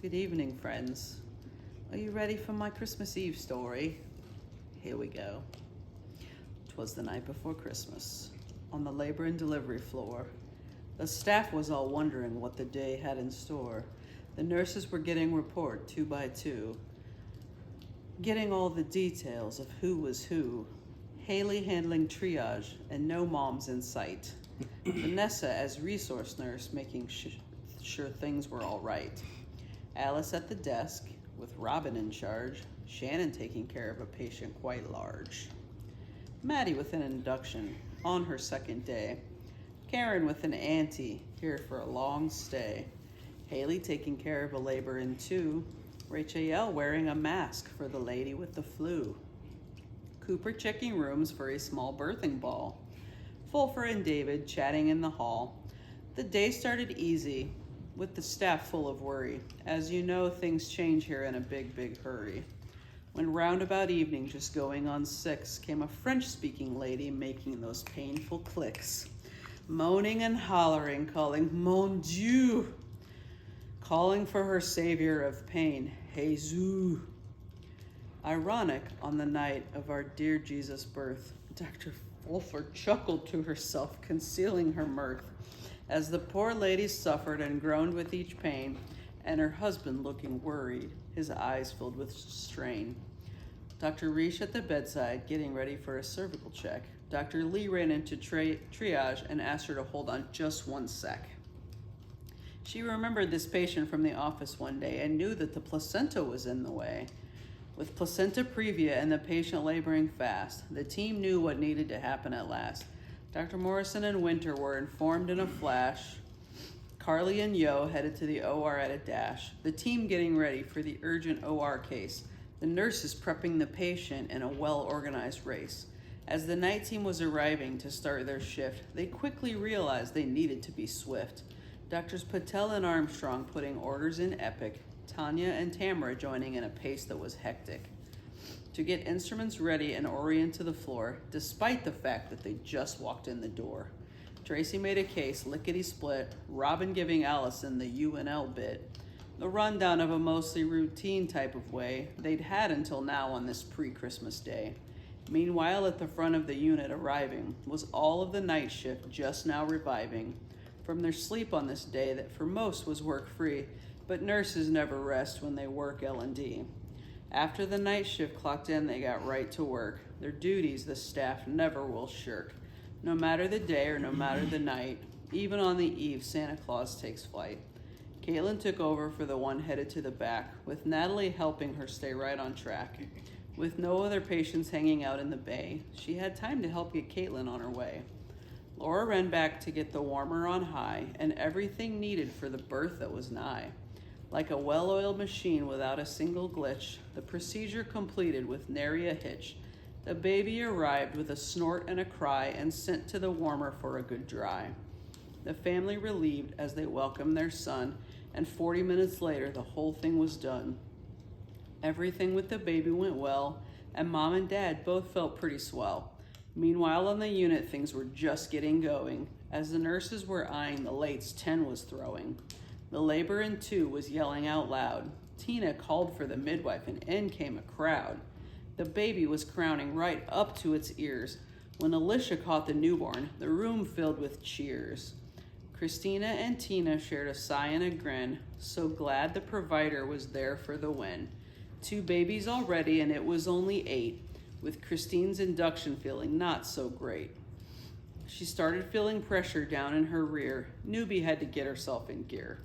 Good evening, friends. Are you ready for my Christmas Eve story? Here we go. 'Twas the night before Christmas. On the labor and delivery floor, the staff was all wondering what the day had in store. The nurses were getting report 2 by 2, getting all the details of who was who. Haley handling triage and no moms in sight. Vanessa as resource nurse making sure things were all right. Alice at the desk with Robin in charge. Shannon taking care of a patient quite large. Maddie with an induction on her second day. Karen with an auntie here for a long stay. Haley taking care of a labor in 2. Rachel wearing a mask for the lady with the flu. Cooper checking rooms for a small birthing ball. Fulfer and David chatting in the hall. The day started easy, with the staff full of worry. As you know, things change here in a big hurry. When roundabout evening, just going on 6, came a French-speaking lady making those painful clicks. Moaning and hollering, calling, Mon Dieu! Calling for her savior of pain, Jesus. Ironic, on the night of our dear Jesus' birth, Dr. Fulfer chuckled to herself, concealing her mirth, as the poor lady suffered and groaned with each pain, and her husband looking worried, his eyes filled with strain. Dr. Reish at the bedside, getting ready for a cervical check. Dr. Lee ran into triage and asked her to hold on just 1 sec. She remembered this patient from the office one day and knew that the placenta was in the way. With placenta previa and the patient laboring fast, the team knew what needed to happen at last. Dr. Morrison and Winter were informed in a flash. Carly and Yo headed to the OR at a dash. The team getting ready for the urgent OR case. The nurses prepping the patient in a well-organized race. As the night team was arriving to start their shift, they quickly realized they needed to be swift. Doctors Patel and Armstrong putting orders in epic. Tanya and Tamara joining in a pace that was hectic. To get instruments ready and orient to the floor, despite the fact that they just walked in the door. Tracy made a case, lickety-split, Robin giving Allison the UNL bit. The rundown of a mostly routine type of way they'd had until now on this pre-Christmas day. Meanwhile, at the front of the unit arriving was all of the night shift just now reviving from their sleep on this day that for most was work-free, but nurses never rest when they work L&D. After the night shift clocked in, they got right to work. Their duties the staff never will shirk. No matter the day or no matter the night, even on the eve, Santa Claus takes flight. Caitlin took over for the one headed to the back, with Natalie helping her stay right on track. With no other patients hanging out in the bay, she had time to help get Caitlin on her way. Laura ran back to get the warmer on high and everything needed for the birth that was nigh. Like a well-oiled machine without a single glitch, the procedure completed with nary a hitch. The baby arrived with a snort and a cry and sent to the warmer for a good dry. The family relieved as they welcomed their son, and 40 minutes later the whole thing was done. Everything with the baby went well, and Mom and Dad both felt pretty swell. Meanwhile on the unit things were just getting going, as the nurses were eyeing the lates 10 was throwing. The labor in 2 was yelling out loud. Tina called for the midwife and in came a crowd. The baby was crowning right up to its ears. When Alicia caught the newborn, the room filled with cheers. Christina and Tina shared a sigh and a grin, so glad the provider was there for the win. 2 babies already and it was only 8, with Christine's induction feeling not so great. She started feeling pressure down in her rear. Newbie had to get herself in gear.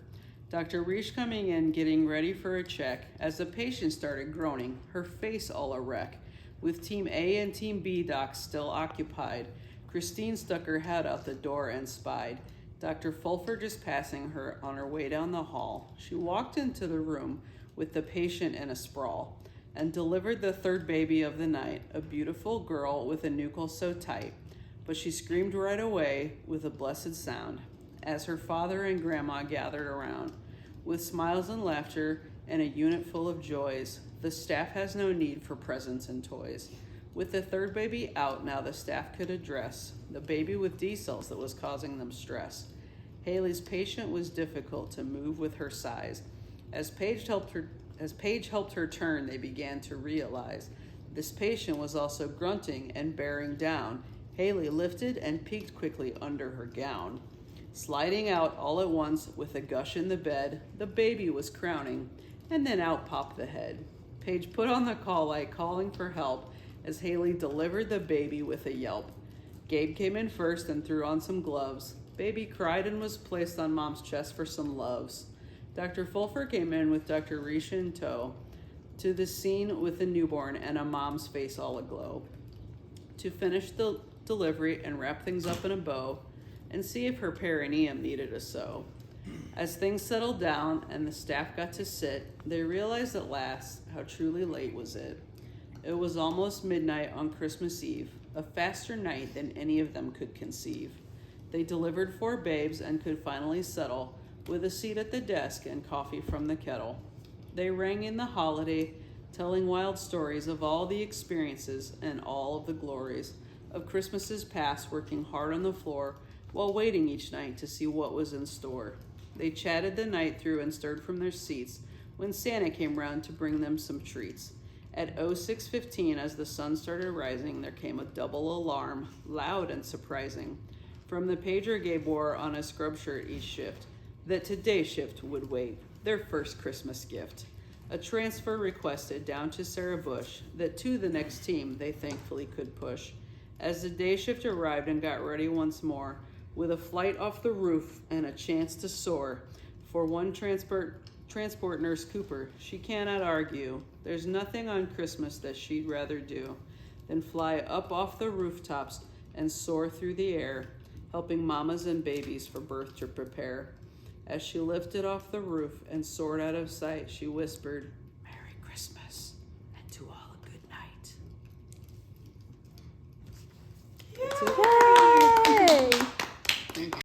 Dr. Reish coming in, getting ready for a check, as the patient started groaning, her face all a wreck. With Team A and Team B docs still occupied, Christine stuck her head out the door and spied Dr. Fulfer just passing her on her way down the hall. She walked into the room with the patient in a sprawl and delivered the 3rd baby of the night, a beautiful girl with a nuchal so tight. But she screamed right away with a blessed sound as her father and grandma gathered around. With smiles and laughter and a unit full of joys, the staff has no need for presents and toys. With the 3rd baby out, now the staff could address the baby with D cells that was causing them stress. Haley's patient was difficult to move with her size. As Paige helped her turn, they began to realize this patient was also grunting and bearing down. Haley lifted and peeked quickly under her gown. Sliding out all at once with a gush in the bed, the baby was crowning, and then out popped the head. Paige put on the call light, calling for help, as Haley delivered the baby with a yelp. Gabe came in first and threw on some gloves. Baby cried and was placed on Mom's chest for some loves. Dr. Fulfer came in with Dr. Risha in tow to the scene with the newborn and a mom's face all aglow, to finish the delivery and wrap things up in a bow and see if her perineum needed a sew. As things settled down and the staff got to sit, they realized at last how truly late was it. It was almost midnight on Christmas Eve, a faster night than any of them could conceive. They delivered 4 babes and could finally settle with a seat at the desk and coffee from the kettle. They rang in the holiday, telling wild stories of all the experiences and all of the glories of Christmases past, working hard on the floor while waiting each night to see what was in store. They chatted the night through and stirred from their seats when Santa came round to bring them some treats. At 06:15, as the sun started rising, there came a double alarm, loud and surprising, from the pager Gabe wore on a scrub shirt each shift, that today's shift would wait, their first Christmas gift. A transfer requested down to Sarah Bush, that to the next team they thankfully could push. As the day shift arrived and got ready once more, with a flight off the roof and a chance to soar, for one transport nurse Cooper, she cannot argue. There's nothing on Christmas that she'd rather do than fly up off the rooftops and soar through the air, helping mamas and babies for birth to prepare. As she lifted off the roof and soared out of sight, she whispered, "Merry Christmas, and to all